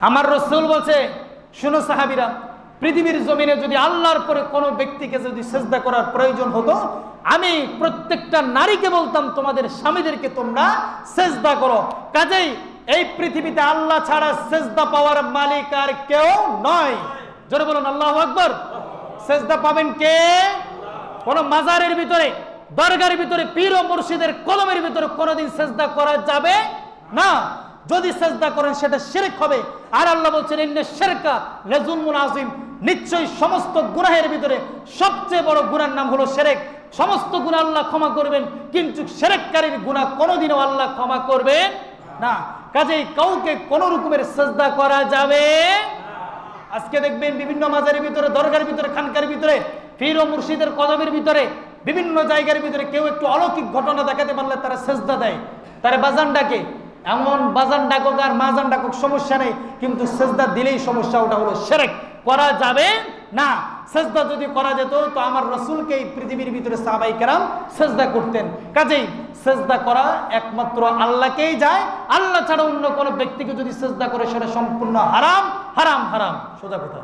আমার রাসূল বলছে, শুনো সাহাবীরা, পৃথিবীর জমিনে যদি আল্লাহর পরে কোনো ব্যক্তিকে যদি সিজদা করার প্রয়োজন হতো, আমি প্রত্যেকটা নারীকে বলতাম তোমাদের স্বামীদেরকে তোমরা সিজদা করো। কাজেই এই পৃথিবীতে আল্লাহ ছাড়া সিজদা পাওয়ার মালিক আর কেউ নয়। জোরে বলুন আল্লাহু আকবার। সিজদা পাবেন কে? কোন মাজারের ভিতরে, দরগার ভিতরে, পীর ও মুর্শিদের কলমের ভিতরে কোনোদিন সিজদা করা যাবে না। যদি সিজদা করেন সেটা শিরক হবে। আর আল্লাহ বলছেন, ইন্না শিরকা লাযুলমুন আযীম, নিশ্চয়ই সমস্ত গুনাহের ভিতরে সবচেয়ে বড় গুনার নাম হলো শিরক। সমস্ত গুনাহ আল্লাহ ক্ষমা করবেন, কিন্তু শিরককারীর গুনাহ কোনোদিনও আল্লাহ ক্ষমা করবেন না। কাজেই কাউকে কোন রকমের সিজদা করা যাবে। আজকে দেখবেন বিভিন্ন মাজারের ভিতরে, দরগার ভিতরে, খানকার ভিতরে, পীর ও মুর্শিদের কদমের ভিতরে, বিভিন্ন জায়গার ভিতরে কেউ একটু অলৌকিক ঘটনা দেখাতে পারলে তারা সিজদা দেয়, তারা বাজান ডাকে। এমন বাজান ডাকুক আর মাজান ডাকুক সমস্যা নেই, কিন্তু সিজদা দিলেই সমস্যা। ওটা হলো শিরক, করা যাবে না। সিজদা যদি করা যেত তো আমার রাসূলকে এই পৃথিবীর ভিতরে সাহাবায়ে কেরাম সিজদা করতেন। কাজেই সিজদা করা একমাত্র আল্লাহকেই যায়। আল্লাহ ছাড়া অন্য কোনো ব্যক্তিকে যদি সিজদা করে সেটা সম্পূর্ণ হারাম, হারাম, হারাম। সোজা কথা।